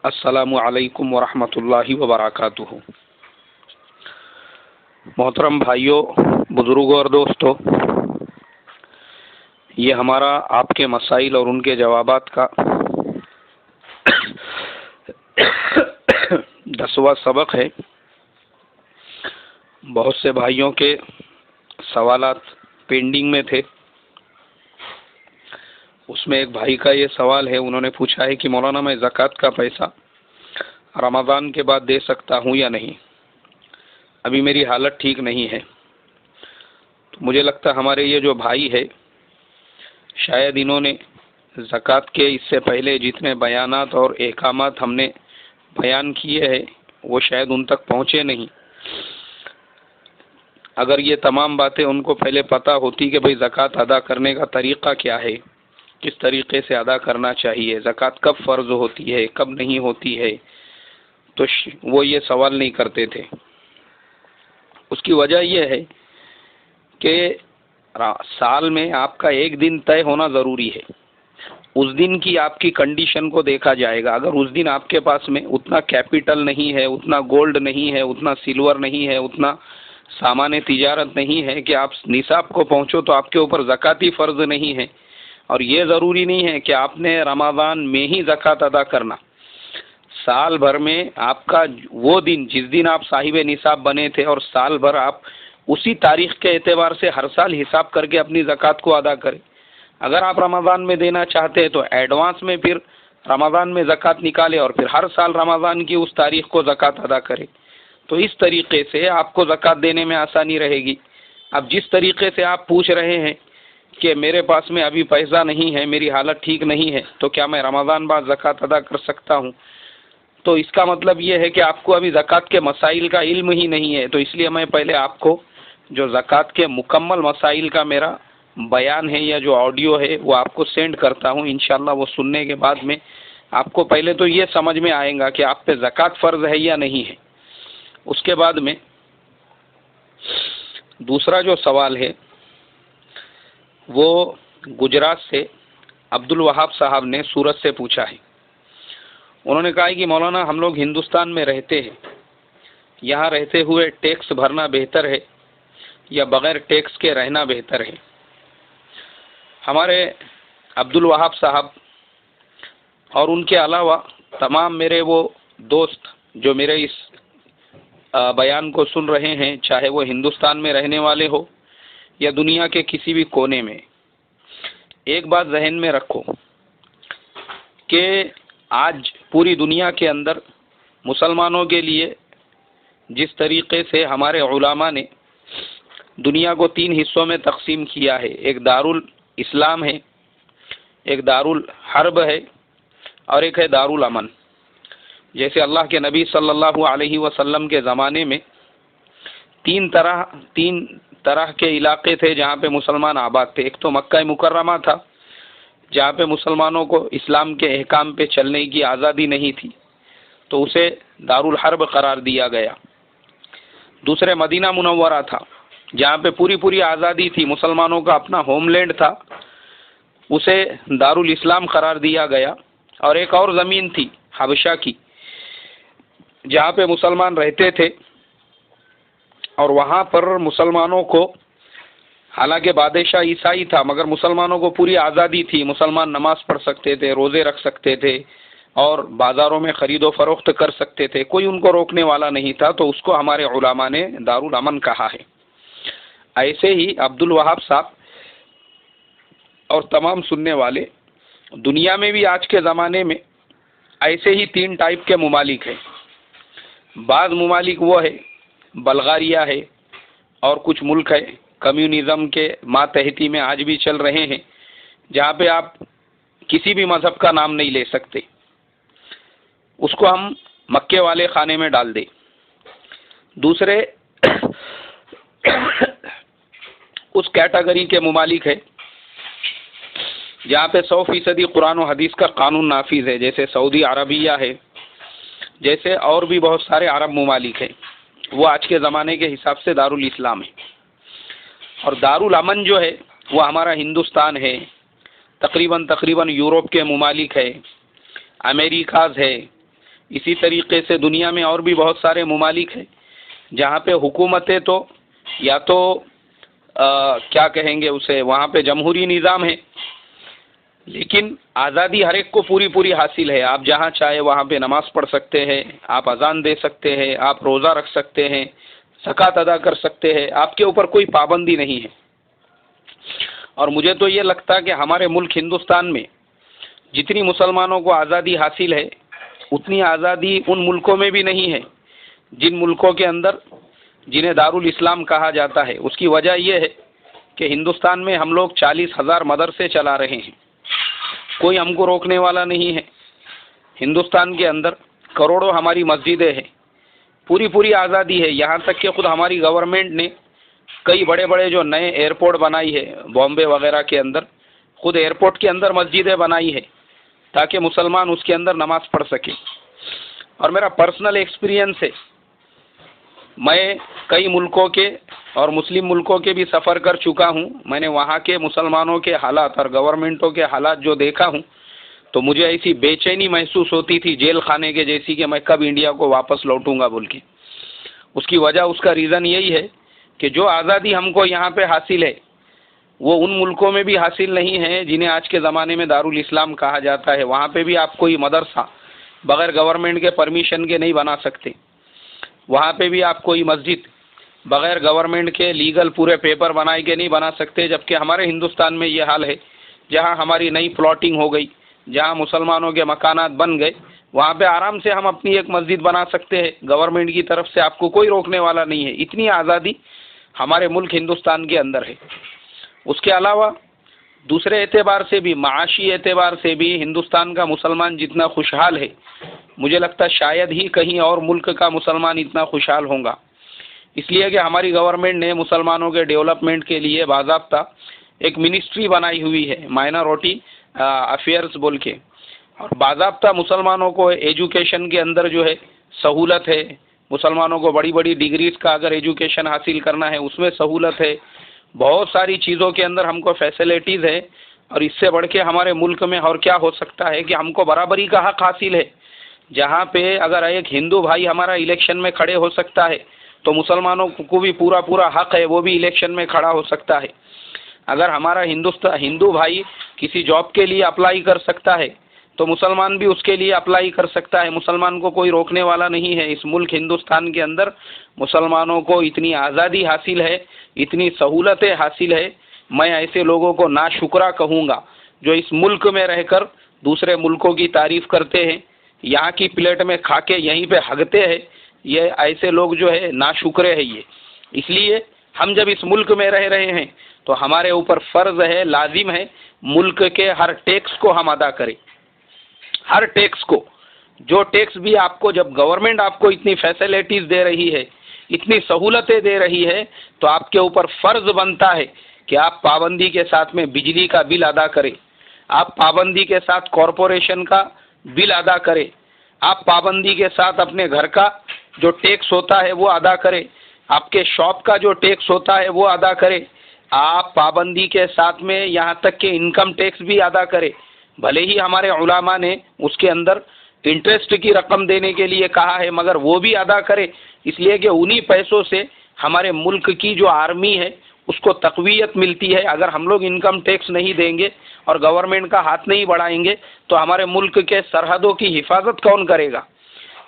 السلام علیکم ورحمۃ اللہ وبرکاتہ۔ محترم بھائیوں، بزرگوں اور دوستوں، یہ ہمارا آپ کے مسائل اور ان کے جوابات کا 10واں سبق ہے۔ بہت سے بھائیوں کے سوالات پینڈنگ میں تھے۔ اس میں ایک بھائی کا یہ سوال ہے، انہوں نے پوچھا ہے کہ مولانا میں زکوٰۃ کا پیسہ رمضان کے بعد دے سکتا ہوں یا نہیں؟ ابھی میری حالت ٹھیک نہیں ہے۔ تو مجھے لگتا ہمارے یہ جو بھائی ہے، شاید انہوں نے زکوٰۃ کے اس سے پہلے جتنے بیانات اور احکامات ہم نے بیان کیے ہیں وہ شاید ان تک پہنچے نہیں۔ اگر یہ تمام باتیں ان کو پہلے پتہ ہوتی کہ بھئی زکوٰۃ ادا کرنے کا طریقہ کیا ہے، کس طریقے سے ادا کرنا چاہیے، زکوٰۃ کب فرض ہوتی ہے، کب نہیں ہوتی ہے، تو وہ یہ سوال نہیں کرتے تھے۔ اس کی وجہ یہ ہے کہ سال میں آپ کا ایک دن طے ہونا ضروری ہے۔ اس دن کی آپ کی کنڈیشن کو دیکھا جائے گا۔ اگر اس دن آپ کے پاس میں اتنا کیپٹل نہیں ہے، اتنا گولڈ نہیں ہے، اتنا سلور نہیں ہے، اتنا سامان تجارت نہیں ہے کہ آپ نصاب کو پہنچو، تو آپ کے اوپر زکوٰۃ ہی فرض نہیں ہے۔ اور یہ ضروری نہیں ہے کہ آپ نے رمضان میں ہی زکوٰۃ ادا کرنا۔ سال بھر میں آپ کا وہ دن جس دن آپ صاحب نصاب بنے تھے، اور سال بھر آپ اسی تاریخ کے اعتبار سے ہر سال حساب کر کے اپنی زکوٰۃ کو ادا کریں۔ اگر آپ رمضان میں دینا چاہتے ہیں تو ایڈوانس میں پھر رمضان میں زکوٰۃ نکالے اور پھر ہر سال رمضان کی اس تاریخ کو زکوٰۃ ادا کرے۔ تو اس طریقے سے آپ کو زکوٰۃ دینے میں آسانی رہے گی۔ اب جس طریقے سے آپ پوچھ رہے ہیں کہ میرے پاس میں ابھی پیسہ نہیں ہے، میری حالت ٹھیک نہیں ہے، تو کیا میں رمضان بعد زکوٰۃ ادا کر سکتا ہوں؟ تو اس کا مطلب یہ ہے کہ آپ کو ابھی زکوٰۃ کے مسائل کا علم ہی نہیں ہے۔ تو اس لیے میں پہلے آپ کو جو زکوٰۃ کے مکمل مسائل کا میرا بیان ہے یا جو آڈیو ہے وہ آپ کو سینڈ کرتا ہوں۔ انشاءاللہ وہ سننے کے بعد میں آپ کو پہلے تو یہ سمجھ میں آئے گا کہ آپ پہ زکوٰۃ فرض ہے یا نہیں ہے۔ اس کے بعد میں دوسرا جو سوال ہے وہ گجرات سے عبد الوہاب صاحب نے سورت سے پوچھا ہے۔ انہوں نے کہا کہ مولانا ہم لوگ ہندوستان میں رہتے ہیں، یہاں رہتے ہوئے ٹیکس بھرنا بہتر ہے یا بغیر ٹیکس کے رہنا بہتر ہے؟ ہمارے عبد الوہاب صاحب اور ان کے علاوہ تمام میرے وہ دوست جو میرے اس بیان کو سن رہے ہیں، چاہے وہ ہندوستان میں رہنے والے ہو یا دنیا کے کسی بھی کونے میں، ایک بات ذہن میں رکھو کہ آج پوری دنیا کے اندر مسلمانوں کے لیے جس طریقے سے ہمارے علماء نے دنیا کو 3 حصوں میں تقسیم کیا ہے، ایک دارالاسلام ہے، ایک دارالحرب ہے، اور ایک ہے دارالامن۔ جیسے اللہ کے نبی صلی اللہ علیہ وسلم کے زمانے میں تین طرح کے علاقے تھے جہاں پہ مسلمان آباد تھے۔ ایک تو مکہ مکرمہ تھا، جہاں پہ مسلمانوں کو اسلام کے احکام پہ چلنے کی آزادی نہیں تھی، تو اسے دارالحرب قرار دیا گیا۔ دوسرے مدینہ منورہ تھا، جہاں پہ پوری آزادی تھی، مسلمانوں کا اپنا ہوم لینڈ تھا، اسے دارالاسلام قرار دیا گیا۔ اور ایک اور زمین تھی حبشہ کی، جہاں پہ مسلمان رہتے تھے، اور وہاں پر مسلمانوں کو، حالانکہ بادشاہ عیسائی تھا مگر مسلمانوں کو پوری آزادی تھی، مسلمان نماز پڑھ سکتے تھے، روزے رکھ سکتے تھے، اور بازاروں میں خرید و فروخت کر سکتے تھے، کوئی ان کو روکنے والا نہیں تھا۔ تو اس کو ہمارے علماء نے دارالامن کہا ہے۔ ایسے ہی عبد الوہاب صاحب اور تمام سننے والے، دنیا میں بھی آج کے زمانے میں ایسے ہی 3 ٹائپ کے ممالک ہیں۔ بعض ممالک وہ ہے، بلغاریہ ہے، اور کچھ ملک ہے کمیونزم کے ماتحتی میں آج بھی چل رہے ہیں، جہاں پہ آپ کسی بھی مذہب کا نام نہیں لے سکتے، اس کو ہم مکے والے خانے میں ڈال دیں۔ دوسرے اس کیٹیگری کے ممالک ہے جہاں پہ 100% قرآن و حدیث کا قانون نافذ ہے، جیسے سعودی عربیہ ہے، جیسے اور بھی بہت سارے عرب ممالک ہیں، وہ آج کے زمانے کے حساب سے دارالاسلام ہے۔ اور دارالامن جو ہے وہ ہمارا ہندوستان ہے، تقریباً یورپ کے ممالک ہے، امریکاز ہے، اسی طریقے سے دنیا میں اور بھی بہت سارے ممالک ہیں جہاں پہ حکومتیں تو یا تو کیا کہیں گے اسے، وہاں پہ جمہوری نظام ہے، لیکن آزادی ہر ایک کو پوری پوری حاصل ہے. آپ جہاں چاہے وہاں پہ نماز پڑھ سکتے ہیں، آپ اذان دے سکتے ہیں، آپ روزہ رکھ سکتے ہیں، زکوٰۃ ادا کر سکتے ہیں، آپ کے اوپر کوئی پابندی نہیں ہے. اور مجھے تو یہ لگتا ہے کہ ہمارے ملک ہندوستان میں جتنی مسلمانوں کو آزادی حاصل ہے اتنی آزادی ان ملکوں میں بھی نہیں ہے جن ملکوں کے اندر جنہیں دارالاسلام کہا جاتا ہے. اس کی وجہ یہ ہے کہ ہندوستان میں ہم لوگ 40,000 مدرسے چلا رہے ہیں، کوئی ہم کو روکنے والا نہیں ہے. ہندوستان کے اندر کروڑوں ہماری مسجدیں ہیں، پوری پوری آزادی ہے. یہاں تک کہ خود ہماری گورنمنٹ نے کئی بڑے بڑے جو نئے ایئرپورٹ بنائی ہے بامبے وغیرہ کے اندر، خود ایئرپورٹ کے اندر مسجدیں بنائی ہے تاکہ مسلمان اس کے اندر نماز پڑھ سکے. اور میرا پرسنل ایکسپیرینس ہے، میں کئی ملکوں کے اور مسلم ملکوں کے بھی سفر کر چکا ہوں. میں نے وہاں کے مسلمانوں کے حالات اور گورنمنٹوں کے حالات جو دیکھا ہوں تو مجھے ایسی بے چینی محسوس ہوتی تھی جیل خانے کے جیسی کہ میں کب انڈیا کو واپس لوٹوں گا بول کے. اس کی وجہ، اس کا ریزن یہی ہے کہ جو آزادی ہم کو یہاں پہ حاصل ہے وہ ان ملکوں میں بھی حاصل نہیں ہے جنہیں آج کے زمانے میں دارالاسلام کہا جاتا ہے. وہاں پہ بھی آپ کوئی مدرسہ بغیر گورنمنٹ کے پرمیشن کے نہیں بنا سکتے. وہاں پہ بھی آپ کوئی مسجد بغیر گورنمنٹ کے لیگل پورے پیپر بنائے کے نہیں بنا سکتے. جبکہ ہمارے ہندوستان میں یہ حال ہے، جہاں ہماری نئی پلاٹنگ ہو گئی، جہاں مسلمانوں کے مکانات بن گئے، وہاں پہ آرام سے ہم اپنی ایک مسجد بنا سکتے ہیں. گورنمنٹ کی طرف سے آپ کو کوئی روکنے والا نہیں ہے. اتنی آزادی ہمارے ملک ہندوستان کے اندر ہے. اس کے علاوہ دوسرے اعتبار سے بھی، معاشی اعتبار سے بھی ہندوستان کا مسلمان جتنا خوشحال ہے مجھے لگتا ہے شاید ہی کہیں اور ملک کا مسلمان اتنا خوشحال ہوگا. اس لیے کہ ہماری گورنمنٹ نے مسلمانوں کے ڈیولپمنٹ کے لیے باضابطہ ایک منسٹری بنائی ہوئی ہے، مائنورٹی افیئرز بول کے. اور باضابطہ مسلمانوں کو ایجوکیشن کے اندر جو ہے سہولت ہے. مسلمانوں کو بڑی بڑی ڈگریز کا اگر ایجوکیشن حاصل کرنا ہے اس میں سہولت ہے. بہت ساری چیزوں کے اندر ہم کو فیسلٹیز ہے. اور اس سے بڑھ کے ہمارے ملک میں اور کیا ہو سکتا ہے کہ ہم کو برابری کا حق حاصل ہے. جہاں پہ اگر ایک ہندو بھائی ہمارا الیکشن میں کھڑے ہو سکتا ہے تو مسلمانوں کو بھی پورا پورا حق ہے، وہ بھی الیکشن میں کھڑا ہو سکتا ہے. اگر ہمارا ہندو بھائی کسی جاب کے لیے اپلائی کر سکتا ہے تو مسلمان بھی اس کے لیے اپلائی کر سکتا ہے. مسلمان کو کوئی روکنے والا نہیں ہے. اس ملک ہندوستان کے اندر مسلمانوں کو اتنی آزادی حاصل ہے، اتنی سہولتیں حاصل ہے. میں ایسے لوگوں کو ناشکرا کہوں گا جو اس ملک میں رہ کر دوسرے ملکوں کی تعریف کرتے ہیں، یہاں کی پلیٹ میں کھا کے یہیں پہ ہگتے ہیں. یہ ایسے لوگ جو ہے ناشکرے ہیں یہ. اس لیے ہم جب اس ملک میں رہ رہے ہیں تو ہمارے اوپر فرض ہے، لازم ہے، ملک کے ہر ٹیکس کو ہم ادا کریں. ہر ٹیکس کو، جو ٹیکس بھی آپ کو، جب گورنمنٹ آپ کو اتنی فیسلٹیز دے رہی ہے، اتنی سہولتیں دے رہی ہے، تو آپ کے اوپر فرض بنتا ہے کہ آپ پابندی کے ساتھ میں بجلی کا بل ادا کریں، آپ پابندی کے ساتھ کارپوریشن کا بل ادا کریں، آپ پابندی کے ساتھ اپنے گھر کا جو ٹیکس ہوتا ہے وہ ادا کریں، آپ کے شاپ کا جو ٹیکس ہوتا ہے وہ ادا کریں، آپ پابندی کے ساتھ میں یہاں تک کہ انکم ٹیکس بھی ادا کریں. بھلے ہی ہمارے علماء نے اس کے اندر انٹرسٹ کی رقم دینے کے لیے کہا ہے، مگر وہ بھی ادا کرے. اس لیے کہ انہی پیسوں سے ہمارے ملک کی جو آرمی ہے اس کو تقویت ملتی ہے. اگر ہم لوگ انکم ٹیکس نہیں دیں گے اور گورنمنٹ کا ہاتھ نہیں بڑھائیں گے تو ہمارے ملک کے سرحدوں کی حفاظت کون کرے گا؟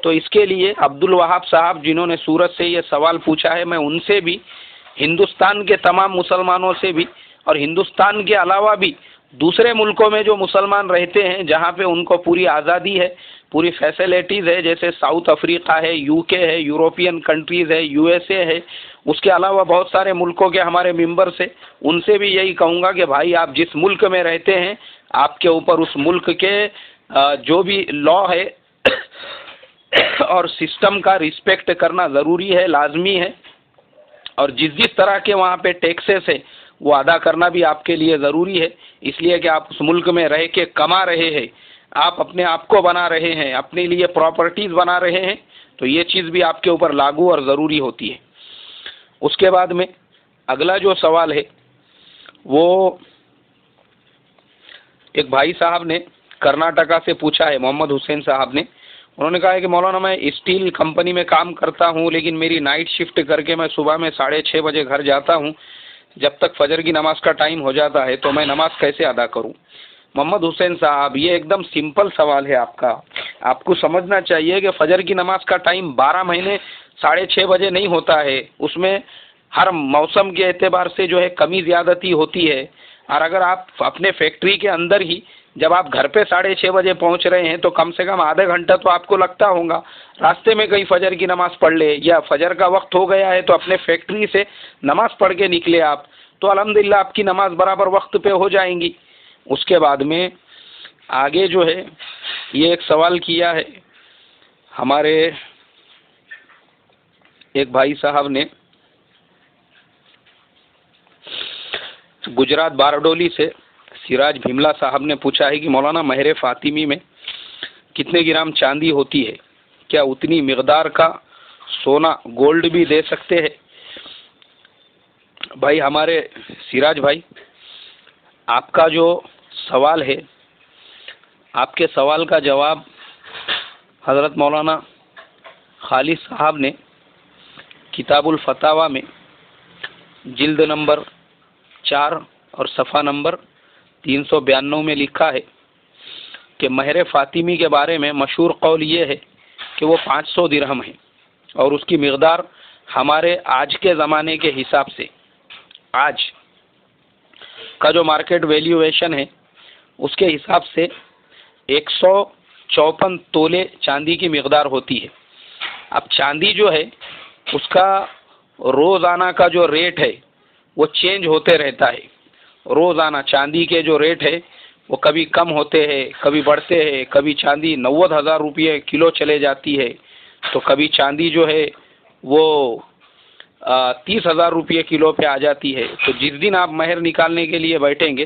تو اس کے لیے عبدالوہاب صاحب جنہوں نے سورت سے یہ سوال پوچھا ہے، میں ان سے بھی، ہندوستان کے تمام مسلمانوں سے بھی، اور ہندوستان کے علاوہ بھی دوسرے ملکوں میں جو مسلمان رہتے ہیں جہاں پہ ان کو پوری آزادی ہے، پوری فیسلٹیز ہے، جیسے ساؤتھ افریقہ ہے، یو کے ہے، یوروپین کنٹریز ہے، یو ایس اے ہے، اس کے علاوہ بہت سارے ملکوں کے ہمارے ممبرس ہیں، ان سے بھی یہی کہوں گا کہ بھائی آپ جس ملک میں رہتے ہیں آپ کے اوپر اس ملک کے جو بھی لا ہے اور سسٹم کا رسپیکٹ کرنا ضروری ہے، لازمی ہے. اور جس طرح کے وہاں پہ ٹیکسز ہے وہ ادا کرنا بھی آپ کے لیے ضروری ہے. اس لیے کہ آپ اس ملک میں رہ کے کما رہے ہیں، آپ اپنے آپ کو بنا رہے ہیں، اپنے لیے پراپرٹیز بنا رہے ہیں، تو یہ چیز بھی آپ کے اوپر لاگو اور ضروری ہوتی ہے. اس کے بعد میں اگلا جو سوال ہے وہ ایک بھائی صاحب نے کرناٹکا سے پوچھا ہے، محمد حسین صاحب نے. انہوں نے کہا ہے کہ مولانا میں اسٹیل کمپنی میں کام کرتا ہوں، لیکن میری نائٹ شفٹ کر کے میں صبح میں 6:30 بجے گھر جاتا ہوں، جب تک فجر کی نماز کا ٹائم ہو جاتا ہے تو میں نماز کیسے ادا کروں؟ محمد حسین صاحب، یہ ایک دم سمپل سوال ہے آپ کا. آپ کو سمجھنا چاہیے کہ فجر کی نماز کا ٹائم 12 مہینے 6:30 بجے نہیں ہوتا ہے، اس میں ہر موسم کے اعتبار سے جو ہے کمی زیادتی ہوتی ہے. اور اگر آپ اپنے فیکٹری کے اندر ہی جب آپ گھر پہ 6:30 بجے پہنچ رہے ہیں تو کم سے کم آدھا گھنٹہ تو آپ کو لگتا ہوگا. راستے میں کہیں فجر کی نماز پڑھ لے، یا فجر کا وقت ہو گیا ہے تو اپنے فیکٹری سے نماز پڑھ کے نکلے آپ، تو الحمدللہ آپ کی نماز برابر وقت پہ ہو جائیں گی. اس کے بعد میں آگے جو ہے یہ ایک سوال کیا ہے ہمارے ایک بھائی صاحب نے، گجرات بارڈولی سے سراج بھیملا صاحب نے پوچھا ہے کہ مولانا مہر فاطمی میں کتنے گرام چاندی ہوتی ہے؟ کیا اتنی مقدار کا سونا گولڈ بھی دے سکتے ہیں؟ بھائی ہمارے سراج بھائی، آپ کا جو سوال ہے، آپ کے سوال کا جواب حضرت مولانا خالد صاحب نے کتاب الفتاوی میں جلد نمبر 4 اور صفحہ نمبر 392 میں لکھا ہے کہ مہر فاطمی کے بارے میں مشہور قول یہ ہے کہ وہ 500 درہم ہے، اور اس کی مقدار ہمارے آج کے زمانے کے حساب سے، آج کا جو مارکیٹ ویلیویشن ہے اس کے حساب سے 154 تولے چاندی کی مقدار ہوتی ہے. اب چاندی جو ہے اس کا روزانہ کا جو ریٹ ہے وہ چینج ہوتے رہتا ہے. روزانہ چاندی کے جو ریٹ ہے وہ کبھی کم ہوتے ہیں، کبھی بڑھتے ہیں. کبھی چاندی 90,000 روپے کلو چلے جاتی ہے، تو کبھی چاندی جو ہے وہ 30,000 روپے کلو پہ آ جاتی ہے. تو جس دن آپ مہر نکالنے کے لیے بیٹھیں گے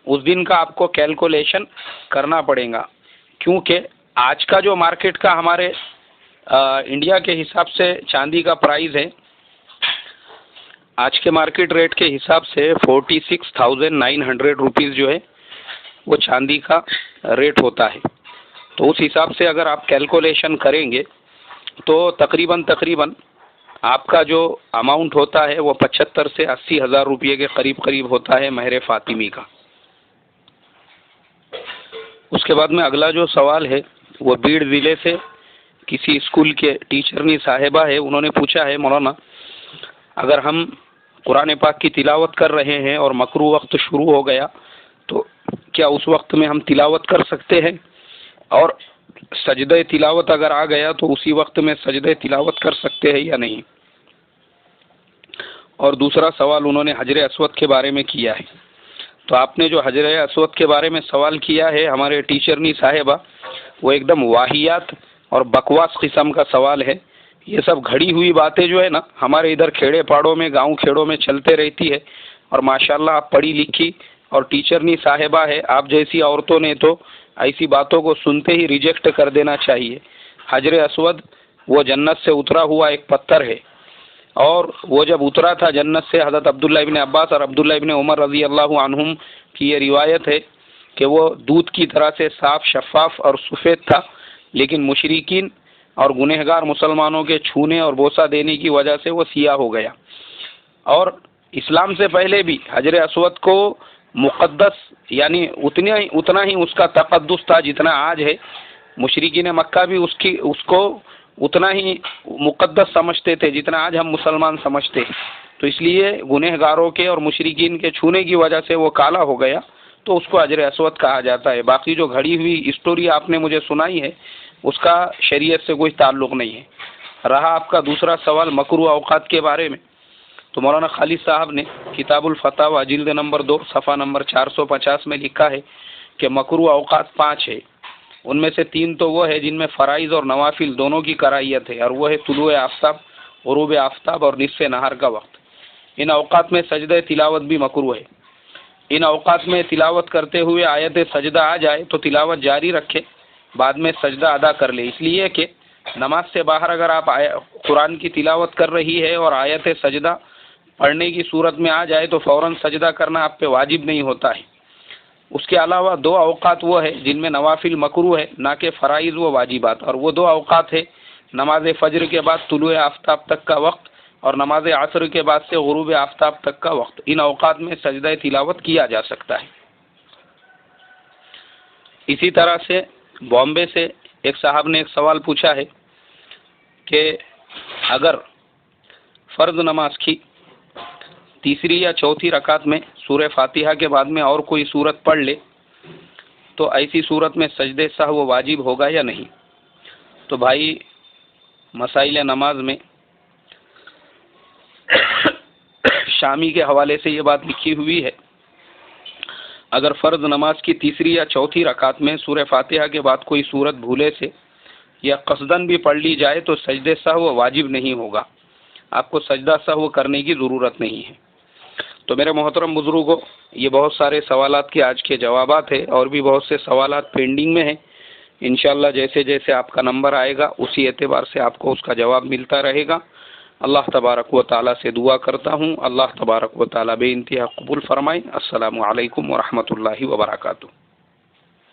اس دن کا آپ کو کیلکولیشن کرنا پڑے گا، کیونکہ آج کا جو مارکیٹ کا ہمارے انڈیا کے حساب سے چاندی کا پرائز ہے، آج کے مارکیٹ ریٹ کے حساب سے 46,900 روپیز جو ہے وہ چاندی کا ریٹ ہوتا ہے. تو اس حساب سے اگر آپ کیلکولیشن کریں گے تو تقریباً آپ کا جو اماؤنٹ ہوتا ہے وہ 75 سے 80,000 روپے کے قریب ہوتا ہے مہر فاطمی کا. اس کے بعد میں اگلا جو سوال ہے وہ بیڑ ضلع سے کسی اسکول کے ٹیچرنی صاحبہ ہے. انہوں نے پوچھا ہے مولانا، اگر ہم قرآن پاک کی تلاوت کر رہے ہیں اور مکروہ وقت شروع ہو گیا تو کیا اس وقت میں ہم تلاوت کر سکتے ہیں؟ اور سجدہ تلاوت اگر آ گیا تو اسی وقت میں سجدہ تلاوت کر سکتے ہیں یا نہیں؟ اور دوسرا سوال انہوں نے حجر اسود کے بارے میں کیا ہے. تو آپ نے جو حجر اسود کے بارے میں سوال کیا ہے ہمارے ٹیچرنی صاحبہ، وہ ایک دم واہیات اور بکواس قسم کا سوال ہے. یہ سب گھڑی ہوئی باتیں جو ہے نا ہمارے ادھر کھیڑے پاڑوں میں، گاؤں کھیڑوں میں چلتے رہتی ہے. اور ماشاءاللہ آپ پڑھی لکھی اور ٹیچرنی صاحبہ ہے، آپ جیسی عورتوں نے تو ایسی باتوں کو سنتے ہی ریجیکٹ کر دینا چاہیے. حجر اسود وہ جنت سے اترا ہوا ایک پتھر ہے، اور وہ جب اترا تھا جنت سے، حضرت عبداللہ ابن عباس اور عبداللہ ابن عمر رضی اللہ عنہم کی یہ روایت ہے کہ وہ دودھ کی طرح سے صاف، شفاف اور سفید تھا، لیکن مشرکین اور گنہگار مسلمانوں کے چھونے اور بوسہ دینے کی وجہ سے وہ سیاہ ہو گیا. اور اسلام سے پہلے بھی حجر اسود کو مقدس، یعنی اتنا ہی اس کا تقدس تھا جتنا آج ہے. مشرکین مکہ بھی اس کو اتنا ہی مقدس سمجھتے تھے جتنا آج ہم مسلمان سمجھتے ہیں. تو اس لیے گنہگاروں کے اور مشرکین کے چھونے کی وجہ سے وہ کالا ہو گیا، تو اس کو حجر اسود کہا جاتا ہے. باقی جو گھڑی ہوئی اسٹوری آپ نے مجھے سنائی ہے اس کا شریعت سے کوئی تعلق نہیں ہے. رہا آپ کا دوسرا سوال مکروہ اوقات کے بارے میں، تو مولانا خالد صاحب نے کتاب الفتاوی جلد نمبر 2 صفحہ نمبر 450 میں لکھا ہے کہ مکروہ اوقات 5 ہے. ان میں سے 3 تو وہ ہے جن میں فرائض اور نوافل دونوں کی کراہیت ہے، اور وہ ہے طلوع آفتاب، غروب آفتاب اور نصف نہار کا وقت. ان اوقات میں سجدہ تلاوت بھی مکروہ ہے. ان اوقات میں تلاوت کرتے ہوئے آیت سجدہ آ جائے تو تلاوت جاری رکھے، بعد میں سجدہ ادا کر لے. اس لیے کہ نماز سے باہر اگر آپ قرآن کی تلاوت کر رہی ہے اور آیت سجدہ پڑھنے کی صورت میں آ جائے تو فوراً سجدہ کرنا آپ پہ واجب نہیں ہوتا ہے. اس کے علاوہ 2 اوقات وہ ہے جن میں نوافل مکروہ ہے، نہ کہ فرائض و واجبات، اور وہ 2 اوقات ہے نماز فجر کے بعد طلوع آفتاب تک کا وقت اور نماز عصر کے بعد سے غروب آفتاب تک کا وقت۔ ان اوقات میں سجدہ تلاوت کیا جا سکتا ہے۔ اسی طرح سے بامبے سے ایک صاحب نے ایک سوال پوچھا ہے کہ اگر فرض نماز کی تیسری یا چوتھی رکعت میں سورہ فاتحہ کے بعد میں اور کوئی سورت پڑھ لے تو ایسی صورت میں سجدہ سہو واجب ہوگا یا نہیں؟ تو بھائی مسائل نماز میں شامی کے حوالے سے یہ بات لکھی ہوئی ہے، اگر فرض نماز کی تیسری یا چوتھی رکعت میں سورہ فاتحہ کے بعد کوئی سورت بھولے سے یا قصدن بھی پڑھ لی جائے تو سجدہ سہو واجب نہیں ہوگا، آپ کو سجدہ سہو کرنے کی ضرورت نہیں ہے۔ تو میرے محترم بزرگوں، یہ بہت سارے سوالات کے آج کے جوابات ہیں، اور بھی بہت سے سوالات پینڈنگ میں ہیں۔ انشاءاللہ جیسے جیسے آپ کا نمبر آئے گا اسی اعتبار سے آپ کو اس کا جواب ملتا رہے گا۔ اللہ تبارک و تعالیٰ سے دعا کرتا ہوں اللہ تبارک و تعالیٰ بے انتہا قبول فرمائے۔ السلام علیکم ورحمۃ اللہ وبرکاتہ۔